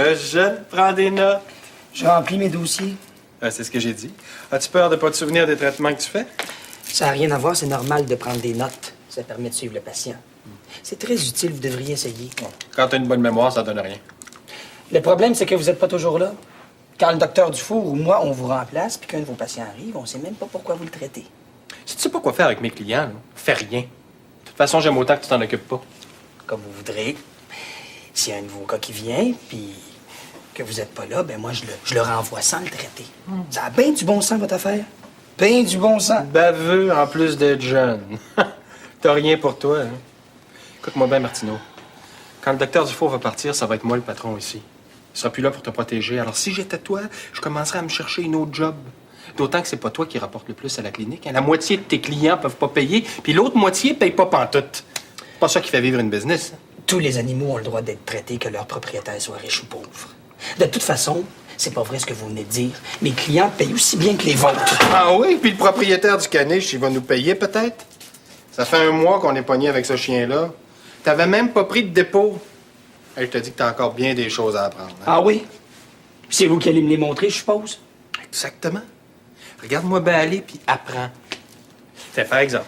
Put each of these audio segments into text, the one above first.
Le jeune prend des notes. Je remplis mes dossiers. C'est ce que j'ai dit. As-tu peur de pas te souvenir des traitements que tu fais? Ça n'a rien à voir, c'est normal de prendre des notes. Ça permet de suivre le patient. C'est très utile, vous devriez essayer. Bon. Quand t'as une bonne mémoire, ça donne rien. Le problème, c'est que vous n'êtes pas toujours là. Quand le docteur Dufour ou moi, on vous remplace, puis qu'un de vos patients arrive, on sait même pas pourquoi vous le traitez. Si tu sais pas quoi faire avec mes clients, là, fais rien. De toute façon, j'aime autant que tu t'en occupes pas. Comme vous voudrez. S'il y a un nouveau cas qui vient, puis que vous n'êtes pas là, ben moi, je le renvoie sans le traiter. Ça a bien du bon sens, votre affaire. Ben du bon sens. Baveux en plus d'être jeune. T'as rien pour toi, hein? Écoute-moi bien, Martineau. Quand le docteur Dufour va partir, ça va être moi le patron ici. Il sera plus là pour te protéger. Alors, si j'étais toi, je commencerais à me chercher une autre job. D'autant que c'est pas toi qui rapporte le plus à la clinique. La moitié de tes clients peuvent pas payer, puis l'autre moitié paye pas pantoute. C'est pas ça qui fait vivre une business. Tous les animaux ont le droit d'être traités, que leur propriétaire soit riche ou pauvre. De toute façon, c'est pas vrai ce que vous venez de dire. Mes clients payent aussi bien que les vôtres. Ah oui? Puis le propriétaire du caniche, il va nous payer peut-être? Ça fait 1 mois qu'on est pogné avec ce chien-là. T'avais même pas pris de dépôt. Hey, je te dis que t'as encore bien des choses à apprendre. Hein? Ah oui? C'est vous qui allez me les montrer, je suppose? Exactement. Regarde-moi bien aller, puis apprends. Tiens, par exemple,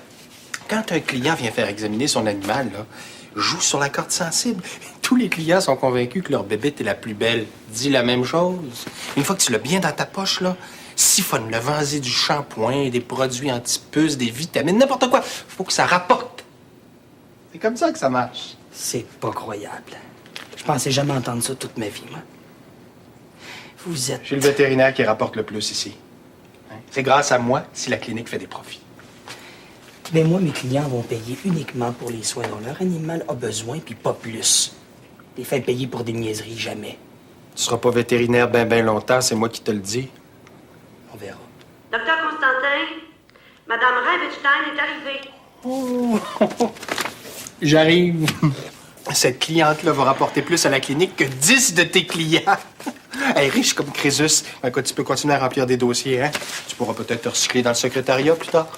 quand un client vient faire examiner son animal, là, joue sur la corde sensible. Tous les clients sont convaincus que leur bébête est la plus belle. Dis la même chose. Une fois que tu l'as bien dans ta poche, là, siphonne-le, vends-y du shampoing, des produits anti-puces, des vitamines, n'importe quoi. Faut que ça rapporte. C'est comme ça que ça marche. C'est pas croyable. Je pensais jamais entendre ça toute ma vie, moi. Vous êtes... Je suis le vétérinaire qui rapporte le plus ici. Hein? C'est grâce à moi si la clinique fait des profits. Mais moi, mes clients vont payer uniquement pour les soins dont leur animal a besoin, puis pas plus. Les faire payer pour des niaiseries, jamais. Tu seras pas vétérinaire ben longtemps, c'est moi qui te le dis. On verra. Docteur Constantin, Madame Ravenstein est arrivée. J'arrive. Cette cliente-là va rapporter plus à la clinique que 10 de tes clients. Elle est riche comme Crésus. Écoute, tu peux continuer à remplir des dossiers, hein? Tu pourras peut-être te recycler dans le secrétariat plus tard.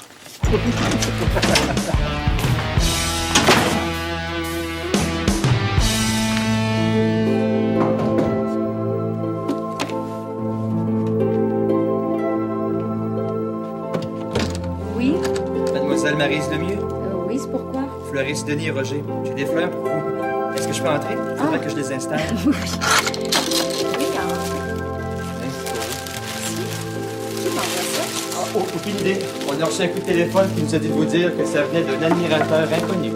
Oui? Mademoiselle Maryse Lemieux? Oui, c'est pourquoi? Fleuriste Denis et Roger. J'ai des fleurs pour vous. Est-ce que je peux entrer? Il faudrait que je les installe. Oui, Qui m'envoie ça? Ah, aucune idée. On a reçu un coup de téléphone qui nous a dit de vous dire que ça venait d'un admirateur inconnu.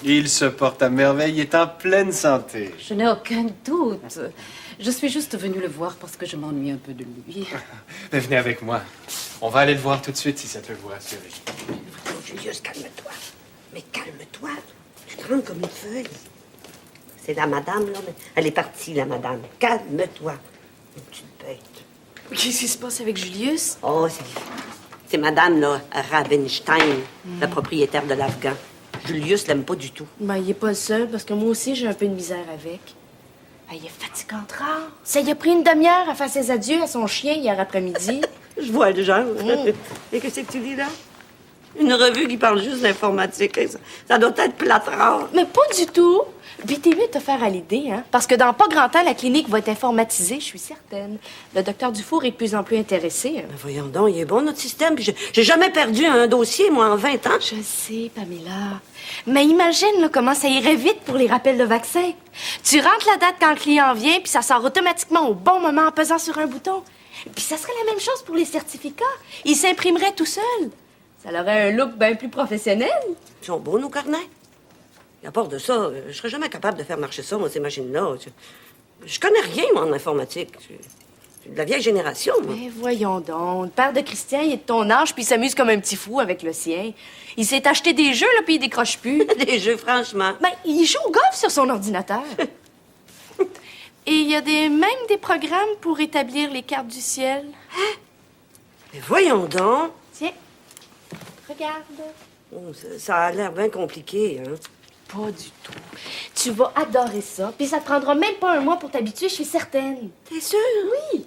Il se porte à merveille, il est en pleine santé. Je n'ai aucun doute. Je suis juste venue le voir parce que je m'ennuie un peu de lui. Mais venez avec moi. On va aller le voir tout de suite si ça peut vous rassurer. Julius, calme-toi. Mais calme-toi. Tu trembles comme une feuille. C'est la madame, là. Mais elle est partie, la madame. Calme-toi. Une petite bête. Qu'est-ce qui se passe avec Julius? Oh, c'est madame, là, Ravenstein, la propriétaire de l'Afghan. Julius l'aime pas du tout. Ben, il est pas le seul parce que moi aussi, j'ai un peu de misère avec. Ben, il est fatigant rare. Ça y a pris une demi-heure à faire ses adieux à son chien hier après-midi. Je vois le genre. Et qu'est-ce que tu dis, là? Une revue qui parle juste d'informatique. Ça doit être plate rare. Mais pas du tout. Puis t'es mieux de te faire à l'idée, hein? Parce que dans pas grand temps, la clinique va être informatisée, je suis certaine. Le docteur Dufour est de plus en plus intéressé. Ben voyons donc, il est bon, notre système. Puis j'ai jamais perdu un dossier, moi, en 20 ans. Je sais, Pamela. Mais imagine là, comment ça irait vite pour les rappels de vaccins. Tu rentres la date quand le client vient, puis ça sort automatiquement au bon moment en pesant sur un bouton. Puis ça serait la même chose pour les certificats. Ils s'imprimeraient tout seuls. Ça aurait un look bien plus professionnel. Ils sont beaux, nos carnets. Et à part de ça, je serais jamais capable de faire marcher ça, moi, ces machines-là. Je connais rien, moi, en informatique. Je suis de la vieille génération, moi. Mais voyons donc. Le père de Christian, il est de ton âge, puis il s'amuse comme un petit fou avec le sien. Il s'est acheté des jeux, là, puis il décroche plus. Des jeux, franchement. Ben, il joue au golf sur son ordinateur. Et il y a même des programmes pour établir les cartes du ciel. Hein? Mais voyons donc. Tiens, regarde. Oh, ça a l'air bien compliqué, hein? Pas du tout. Tu vas adorer ça, puis ça te prendra même pas un mois pour t'habituer, je suis certaine. T'es sûre? Oui.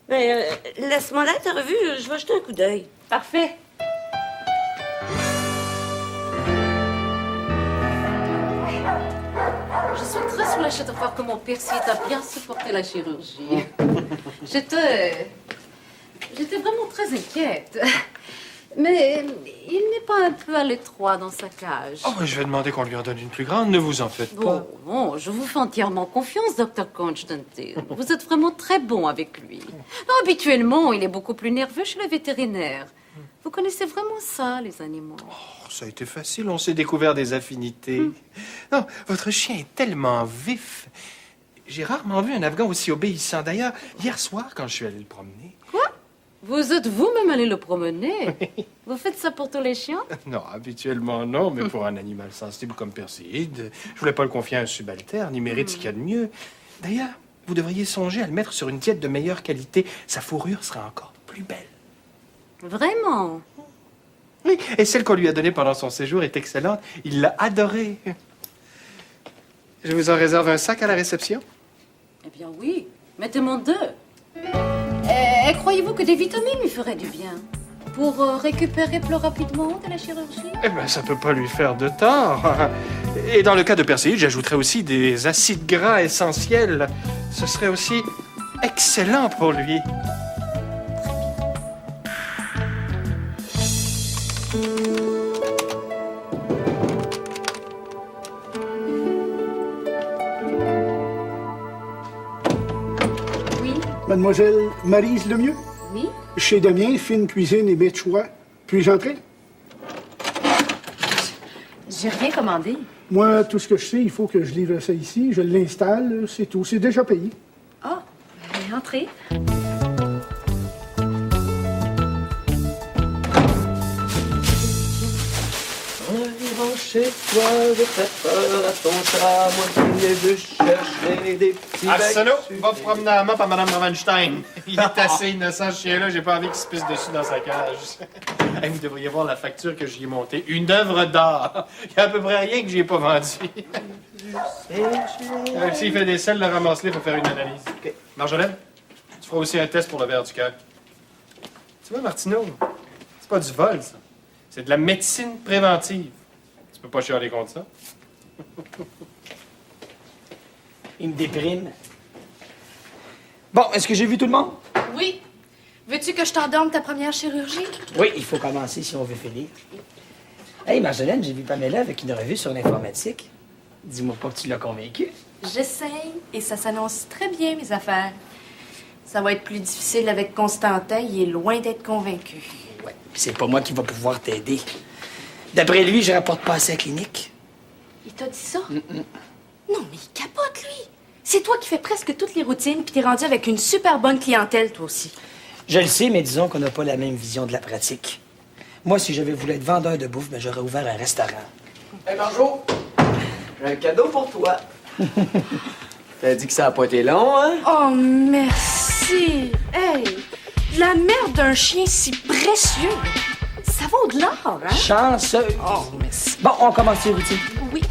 Mais laisse-moi là ta revue, je vais jeter un coup d'œil. Parfait. Je suis très là, je te vois que mon Percy t'a bien supporté la chirurgie. J'étais vraiment très inquiète. Mais il n'est pas un peu à l'étroit dans sa cage. Oh, je vais demander qu'on lui en donne une plus grande, ne vous en faites pas. Bon, je vous fais entièrement confiance, Dr. Constantine. Vous êtes vraiment très bon avec lui. Non, habituellement, il est beaucoup plus nerveux chez le vétérinaire. Vous connaissez vraiment ça, les animaux. Oh, ça a été facile, on s'est découvert des affinités. Non, votre chien est tellement vif. J'ai rarement vu un Afghan aussi obéissant. D'ailleurs, hier soir, quand je suis allé le promener... Quoi? Vous êtes vous-même allé le promener? Vous faites ça pour tous les chiens? Non, habituellement non, mais pour un animal sensible comme Perséide, je voulais pas le confier à un subalterne. Il mérite ce qu'il y a de mieux. D'ailleurs, vous devriez songer à le mettre sur une diète de meilleure qualité. Sa fourrure sera encore plus belle. Vraiment? Oui, et celle qu'on lui a donnée pendant son séjour est excellente. Il l'a adorée. Je vous en réserve un sac à la réception? Eh bien oui, mettez-moi 2. Et croyez-vous que des vitamines lui feraient du bien? Pour récupérer plus rapidement de la chirurgie? Eh bien, ça peut pas lui faire de tort. Et dans le cas de Perséide, j'ajouterais aussi des acides gras essentiels. Ce serait aussi excellent pour lui. Oui? Mademoiselle Maryse Lemieux? Oui? Chez Damien, fine cuisine et bête choix. Puis-je entrer? J'ai rien commandé. Moi, tout ce que je sais, il faut que je livre ça ici, je l'installe, c'est tout. C'est déjà payé. Ah, entrez. Chez toi, je fais peur à ton chat, moi qui l'ai vu chercher des petits Arsenault, va te promener à la map à Mme Ravenstein. Il est assez innocent, ce chien-là. J'ai pas envie qu'il se pisse dessus dans sa cage. Hey, vous devriez voir la facture que j'y ai montée. Une œuvre d'art. Il y a à peu près rien que j'y ai pas vendu. S'il fait des selles, le ramasse-les pour faire une analyse. OK. Marjolaine, tu feras aussi un test pour le verre du cœur. Tu vois, Martineau, c'est pas du vol, ça. C'est de la médecine préventive. Tu peux pas chialer contre ça. Il me déprime. Bon, est-ce que j'ai vu tout le monde? Oui. Veux-tu que je t'endorme ta première chirurgie? Oui, il faut commencer si on veut finir. Hey, Marjolaine, j'ai vu Pamela avec une revue sur l'informatique. Dis-moi pas que tu l'as convaincue. J'essaye et ça s'annonce très bien, mes affaires. Ça va être plus difficile avec Constantin. Il est loin d'être convaincu. Ouais, puis c'est pas moi qui va pouvoir t'aider. D'après lui, je rapporte pas assez à la clinique. Il t'a dit ça? Non, mais il capote, lui. C'est toi qui fais presque toutes les routines, puis t'es rendu avec une super bonne clientèle, toi aussi. Je le sais, mais disons qu'on n'a pas la même vision de la pratique. Moi, si j'avais voulu être vendeur de bouffe, ben, j'aurais ouvert un restaurant. Hey, Marjo, j'ai un cadeau pour toi. T'as dit que ça a pas été long, hein? Oh, merci. Hey, la merde d'un chien si précieux. Ça vaut de l'or, hein? Chanceux. Oh, merci. Bon, on commence les routines. Oui,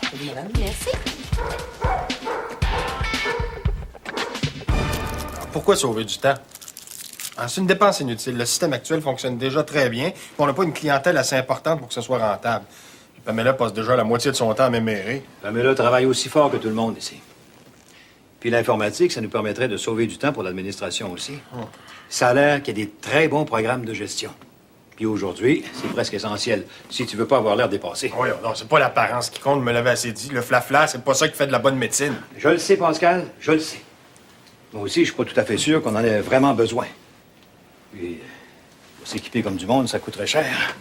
Salut, madame. merci. Pourquoi sauver du temps? Ah, c'est une dépense inutile. Le système actuel fonctionne déjà très bien. Puis on n'a pas une clientèle assez importante pour que ce soit rentable. Puis Pamela passe déjà la moitié de son temps à m'émérer. Pamela travaille aussi fort que tout le monde ici. Puis l'informatique, ça nous permettrait de sauver du temps pour l'administration aussi. Ça a l'air qu'il y a des très bons programmes de gestion. Puis aujourd'hui, c'est presque essentiel, si tu veux pas avoir l'air dépassé. Oui, non, c'est pas l'apparence qui compte, me l'avait assez dit. Le flafla, c'est pas ça qui fait de la bonne médecine. Je le sais, Pascal, je le sais. Moi aussi, je suis pas tout à fait sûr qu'on en ait vraiment besoin. Puis, pour s'équiper comme du monde, ça coûterait cher.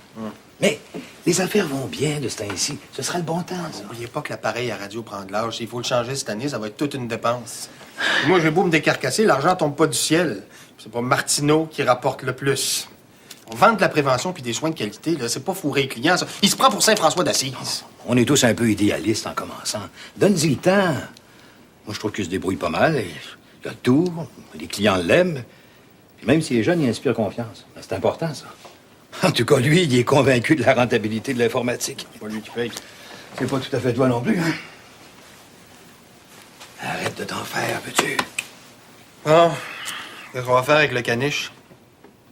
Mais les affaires vont bien de ce temps-ci. Ce sera le bon temps, ça. N'oubliez pas que l'appareil à radio prend de l'âge. S'il faut le changer cette année, ça va être toute une dépense. Et moi, j'ai beau me décarcasser, l'argent tombe pas du ciel. C'est pas Martineau qui rapporte le plus. On vend de la prévention puis des soins de qualité, là. C'est pas fourrer les clients, ça. Il se prend pour Saint-François d'Assise. On est tous un peu idéalistes en commençant. Donne-y le temps. Moi, je trouve qu'il se débrouille pas mal. Il a tout. Les clients l'aiment. Puis même s'il est jeune, il inspire confiance. Ben, c'est important, ça. En tout cas, lui, il est convaincu de la rentabilité de l'informatique. C'est pas lui qui paye. C'est pas tout à fait toi non plus, hein? Arrête de t'en faire, veux-tu? Bon, qu'est-ce qu'on va faire avec le caniche?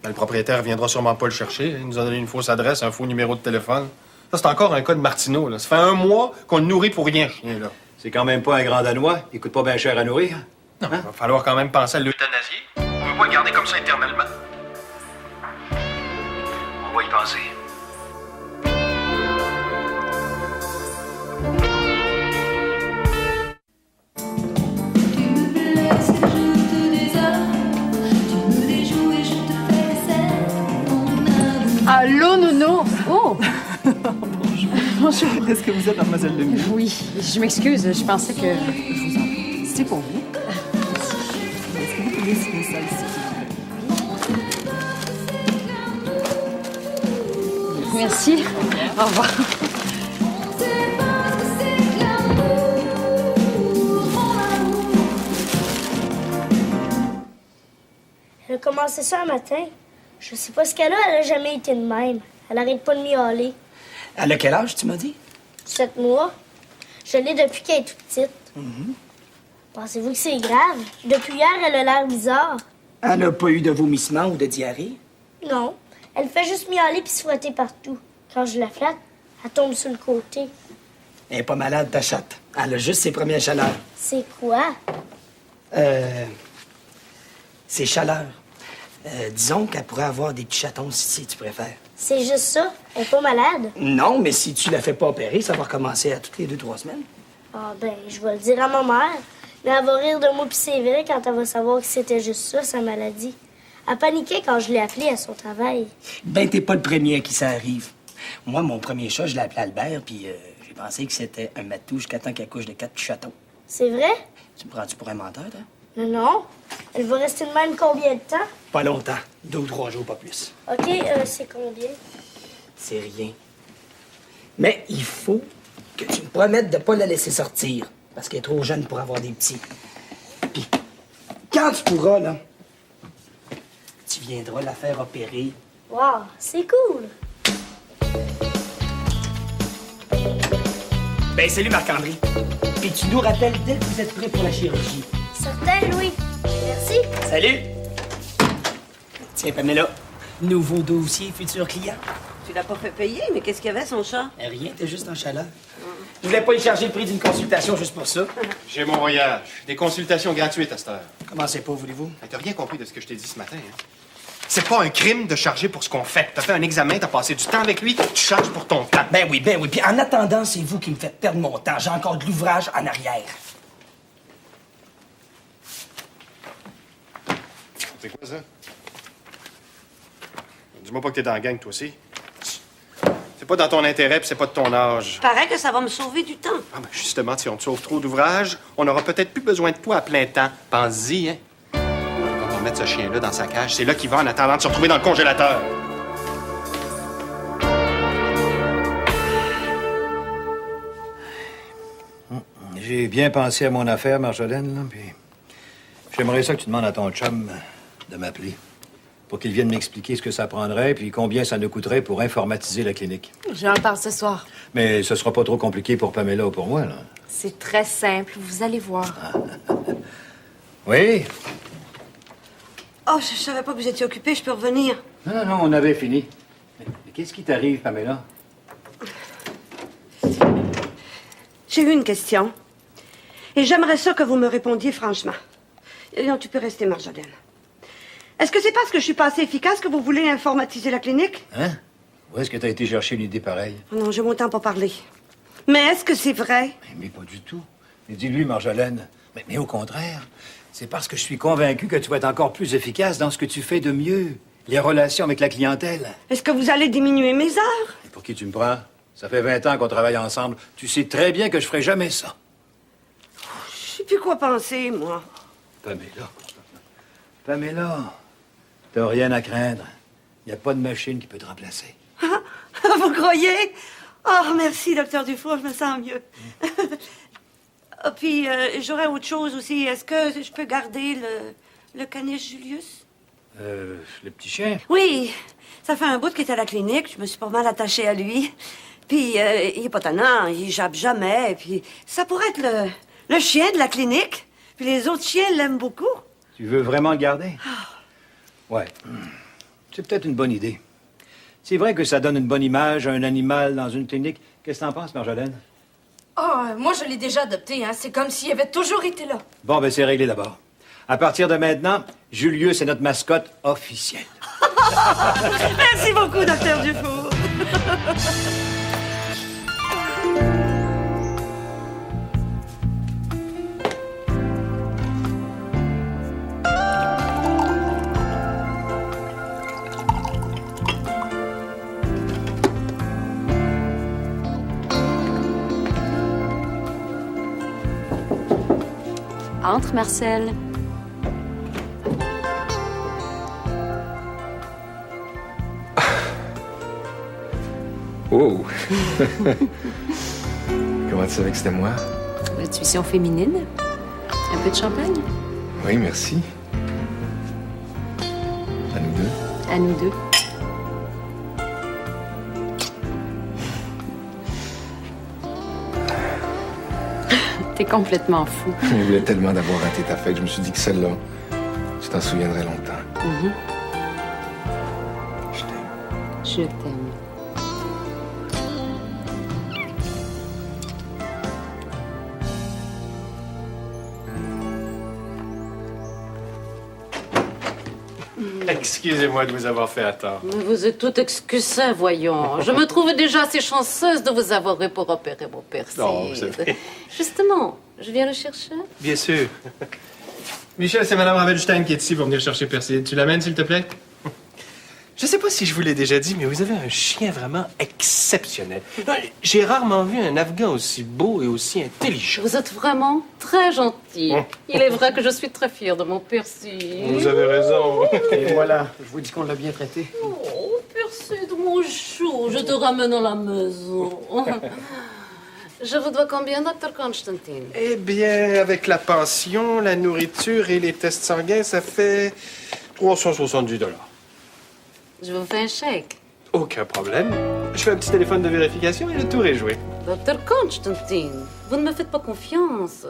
Ben, le propriétaire viendra sûrement pas le chercher. Il nous a donné une fausse adresse, un faux numéro de téléphone. Ça, c'est encore un cas de Martineau, là. Ça fait 1 mois qu'on le nourrit pour rien, chien, là. C'est quand même pas un grand Danois. Il coûte pas bien cher à nourrir. Non, il va falloir quand même penser à l'euthanasie. On ne peut pas le garder comme ça éternellement. On va y penser. Allô, Nono? Oh! Bonjour. Est-ce que vous êtes mademoiselle Lemieux? Oui, je m'excuse, je pensais que... Je vous en prie. C'est pour vous. Est-ce que vous pouvez signer ça ici? Merci. Au revoir. Elle a commencé ça un matin. Je sais pas ce qu'elle a, elle a jamais été de même. Elle arrête pas de miauler. Elle a quel âge, tu m'as dit? 7 mois. Je l'ai depuis qu'elle est toute petite. Pensez-vous que c'est grave? Depuis hier, elle a l'air bizarre. Elle n'a pas eu de vomissement ou de diarrhée? Non. Elle fait juste miauler puis se frotter partout. Quand je la flatte, elle tombe sur le côté. Elle n'est pas malade, ta chatte. Elle a juste ses premières chaleurs. C'est quoi? Ses chaleurs. Disons qu'elle pourrait avoir des petits chatons si tu préfères. C'est juste ça? Elle est pas malade? Non, mais si tu la fais pas opérer, ça va recommencer à toutes les 2-3 semaines. Ah ben, je vais le dire à ma mère. Mais elle va rire de moi puis c'est vrai quand elle va savoir que c'était juste ça, sa maladie. Elle paniquait quand je l'ai appelée à son travail. Ben, t'es pas le premier à qui ça arrive. Moi, mon premier chat, je l'ai appelé Albert, puis j'ai pensé que c'était un matou jusqu'à temps qu'elle couche de 4 petits chatons. C'est vrai? Tu me prends-tu pour un menteur, toi? Non, non. Elle va rester de même combien de temps? Pas longtemps. 2 ou 3 jours, pas plus. OK, c'est combien? C'est rien. Mais il faut que tu me promettes de pas la laisser sortir, parce qu'elle est trop jeune pour avoir des petits. Puis, quand tu pourras, là, tu viendras la faire opérer. Wow, c'est cool. Ben, salut Marc-André. Puis tu nous rappelles dès que vous êtes prêts pour la chirurgie. Certain, Louis. Merci. Salut! Tiens, Pamela. Nouveau dossier, futur client. Tu l'as pas fait payer, mais qu'est-ce qu'il y avait, son chat? Rien, t'es juste en chaleur. Je voulais pas lui charger le prix d'une consultation juste pour ça. J'ai mon voyage. Des consultations gratuites à cette heure. Comment c'est pas, voulez-vous? T'as rien compris de ce que je t'ai dit ce matin, hein? C'est pas un crime de charger pour ce qu'on fait. T'as fait un examen, t'as passé du temps avec lui, tu charges pour ton temps. Ben oui. Puis en attendant, c'est vous qui me faites perdre mon temps. J'ai encore de l'ouvrage en arrière. C'est quoi ça? Dis-moi pas que t'es dans la gang, toi aussi. C'est pas dans ton intérêt, puis c'est pas de ton âge. Paraît que ça va me sauver du temps. Ah ben justement, si on te sauve trop d'ouvrages, on n'aura peut-être plus besoin de toi à plein temps. Pense-y, hein? On va mettre ce chien-là dans sa cage. C'est là qu'il va en attendant de se retrouver dans le congélateur. J'ai bien pensé à mon affaire, Marjolaine, là, puis j'aimerais ça que tu demandes à ton chum de m'appeler pour qu'il vienne m'expliquer ce que ça prendrait puis combien ça nous coûterait pour informatiser la clinique. J'en parle ce soir. Mais ce sera pas trop compliqué pour Pamela ou pour moi, là. C'est très simple, vous allez voir. Oui? Oh, je savais pas que vous étiez occupé, je peux revenir. Non, on avait fini. Mais qu'est-ce qui t'arrive, Pamela? J'ai eu une question. Et j'aimerais ça que vous me répondiez franchement. Et non, tu peux rester, Marjolaine. Est-ce que c'est parce que je suis pas assez efficace que vous voulez informatiser la clinique? Hein? Où est-ce que t'as été chercher une idée pareille? Oh non, j'ai mon temps pour parler. Mais est-ce que c'est vrai? Mais pas du tout. Mais dis-lui, Marjolaine. Mais au contraire, c'est parce que je suis convaincu que tu vas être encore plus efficace dans ce que tu fais de mieux. Les relations avec la clientèle. Est-ce que vous allez diminuer mes heures? Et pour qui tu me prends? Ça fait 20 ans qu'on travaille ensemble. Tu sais très bien que je ferai jamais ça. Je sais plus quoi penser, moi. Pamela, t'as rien à craindre. Il n'y a pas de machine qui peut te remplacer. Vous croyez? Oh, merci, docteur Dufour, je me sens mieux. Ah, puis, j'aurais autre chose aussi. Est-ce que je peux garder le caniche Julius? Le petit chien? Oui, ça fait un bout qu'il est à la clinique. Je me suis pas mal attachée à lui. Puis, il est pas tannant, il jappe jamais. Puis, ça pourrait être le chien de la clinique. Puis les autres chiens l'aiment beaucoup. Tu veux vraiment le garder? Ouais. C'est peut-être une bonne idée. C'est vrai que ça donne une bonne image à un animal dans une clinique. Qu'est-ce que t'en penses, Marjolaine? Ah, moi, je l'ai déjà adopté, hein. C'est comme s'il avait toujours été là. Bon, ben c'est réglé d'abord. À partir de maintenant, Julius est notre mascotte officielle. Merci beaucoup, Dr. Dufour. Entre, Marcel. Oh! Comment tu savais que c'était moi? L'intuition féminine. Un peu de champagne? Oui, merci. À nous deux. À nous deux. T'es complètement fou. Je voulais tellement d'avoir raté ta fête. Je me suis dit que celle-là, tu t'en souviendrais longtemps. Je t'aime. Je t'aime. Excusez-moi de vous avoir fait attendre. Vous êtes tout excusé, voyons. Je me trouve déjà assez chanceuse de vous avoir eu pour opérer mon persil. Non, c'est vrai. Justement, je viens le chercher. Bien sûr. Michel, c'est Mme Ravelstein qui est ici pour venir chercher Persil. Tu l'amènes, s'il te plaît? Je sais pas si je vous l'ai déjà dit, mais vous avez un chien vraiment exceptionnel. J'ai rarement vu un Afghan aussi beau et aussi intelligent. Vous êtes vraiment très gentil. Il est vrai que je suis très fière de mon persil. Vous avez raison. Et voilà, je vous dis qu'on l'a bien traité. Oh, persil de mon chou, je te ramène à la maison. Je vous dois combien, Dr. Constantine? Eh bien, avec la pension, la nourriture et les tests sanguins, ça fait 370 $. Je vous fais un chèque. Aucun problème. Je fais un petit téléphone de vérification et le tour est joué. Dr. Constantine, vous ne me faites pas confiance.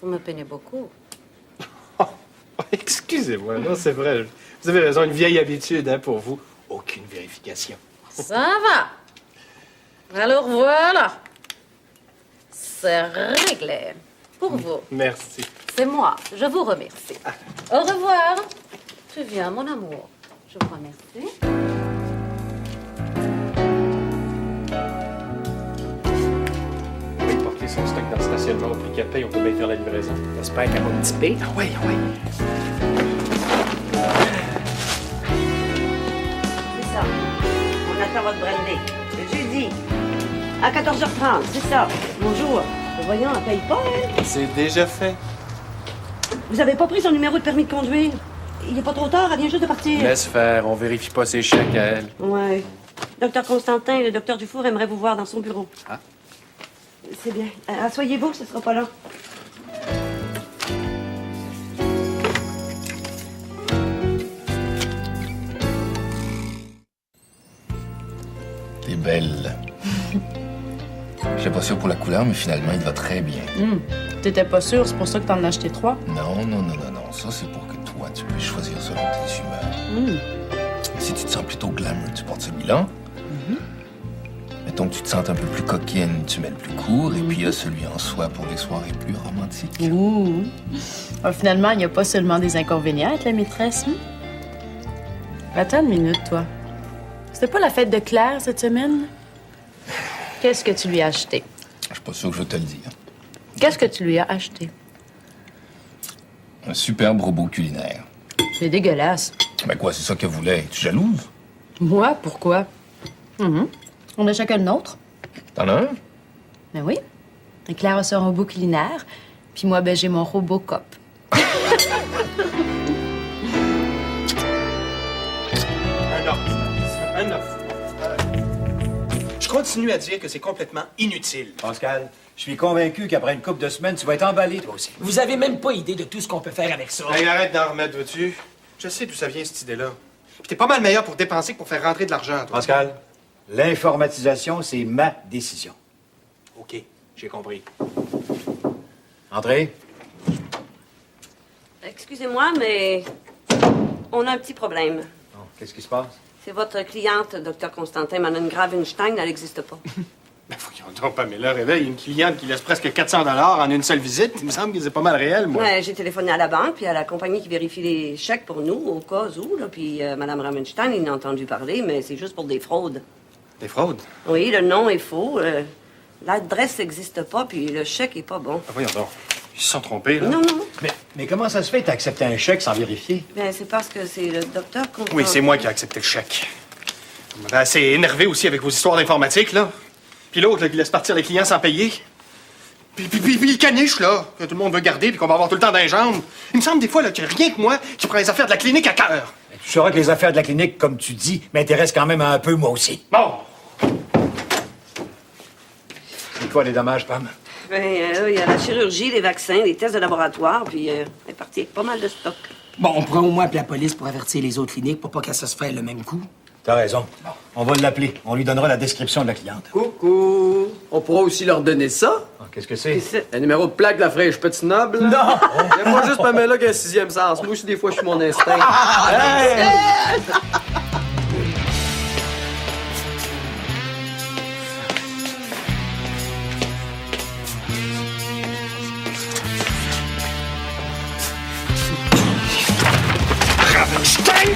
Vous me peinez beaucoup. Oh, excusez-moi, non, c'est vrai. Vous avez raison, une vieille habitude, hein, pour vous. Aucune vérification. Ça va. Alors voilà. C'est réglé. Pour vous. Merci. C'est moi. Je vous remercie. Au revoir. Tu viens, mon amour. Je vous remercie. On va porter son stock dans le stationnement au prix qu'elle paye. On peut bien faire la livraison. J'espère qu'elle va me tiper. Ah oui, oui. C'est ça. On attend votre brandy. Le jeudi. À 14h30, c'est ça. Bonjour. Voyons, elle paye pas, elle. C'est déjà fait. Vous avez pas pris son numéro de permis de conduire? Il est pas trop tard, elle vient juste de partir. Laisse faire, on vérifie pas ses chèques à elle. Ouais. Docteur Constantin, le docteur Dufour aimerait vous voir dans son bureau. Ah. C'est bien. Asseyez-vous, ce sera pas long. T'es belle. J'étais pas sûr pour la couleur, mais finalement, il te va très bien. T'étais pas sûr, c'est pour ça que t'en as acheté 3? Non. Ça, c'est pour que toi, tu puisses choisir selon tes humeurs. Si tu te sens plutôt glamour, tu portes celui-là. Mettons que tu te sens un peu plus coquine, tu mets le plus court. Et puis, il y a celui en soie pour les soirées plus romantiques. Finalement, il n'y a pas seulement des inconvénients avec la maîtresse. Attends une minute, toi. C'était pas la fête de Claire cette semaine? Qu'est-ce que tu lui as acheté? Je suis pas sûr que je vais te le dire. Qu'est-ce que tu lui as acheté? Un superbe robot culinaire. C'est dégueulasse. Ben quoi, c'est ça qu'elle voulait. Es-tu jalouse? Moi, pourquoi? On a chacun le nôtre. T'en as un? Ben oui. Claire a son robot culinaire, puis moi, ben j'ai mon robot cop. Un offre. Je continue à dire que c'est complètement inutile. Pascal, je suis convaincu qu'après une couple de semaines, tu vas être emballé, toi aussi. Vous avez même pas idée de tout ce qu'on peut faire avec ça. Hey, arrête d'en remettre, veux-tu? Je sais d'où ça vient, cette idée-là. Puis t'es pas mal meilleur pour dépenser que pour faire rentrer de l'argent, toi. Pascal, l'informatisation, c'est ma décision. OK, j'ai compris. Entrez. Excusez-moi, mais on a un petit problème. Qu'est-ce qui se passe? C'est votre cliente, Dr. Constantin, Madame Gravenstein, elle n'existe pas. Ben voyons donc, Pamela, réveille une cliente qui laisse presque 400 $ en une seule visite. Il me semble que c'est pas mal réel, moi. Ouais, j'ai téléphoné à la banque, puis à la compagnie qui vérifie les chèques pour nous, au cas où, là. Puis Mme Ramenstein, il en a entendu parler, mais c'est juste pour des fraudes. Des fraudes? Oui, le nom est faux. L'adresse n'existe pas, puis le chèque est pas bon. Ben voyons donc. Ils se sont trompés, là. Non, non. Mais comment ça se fait que t'as accepté un chèque sans vérifier? Ben, c'est parce que c'est le docteur qu'on... Oui, c'est moi qui ai accepté le chèque. Vous m'avez assez énervé aussi avec vos histoires d'informatique, là. Puis l'autre, là, qui laisse partir les clients sans payer. Puis le caniche, là, que tout le monde veut garder puis qu'on va avoir tout le temps dans les jambes. Il me semble des fois, là, qu'il n'y a rien que moi qui prend les affaires de la clinique à cœur. Tu sauras que les affaires de la clinique, comme tu dis, m'intéressent quand même un peu, moi aussi. Bon. C'est quoi les dommages, Pam? Ben, il y a la chirurgie, les vaccins, les tests de laboratoire, puis elle est partie avec pas mal de stock. Bon, on prend au moins appeler la police pour avertir les autres cliniques pour pas qu'elle se fasse le même coup. T'as raison. On va l'appeler. On lui donnera la description de la cliente. Coucou! On pourra aussi leur donner ça. Ah, qu'est-ce que c'est? Un numéro de plaque de la fraîche petite noble. Non! Il y a pas juste Pamela qui a un 6e sens. Moi aussi, des fois, je suis mon instinct. Hey! Ravenstein!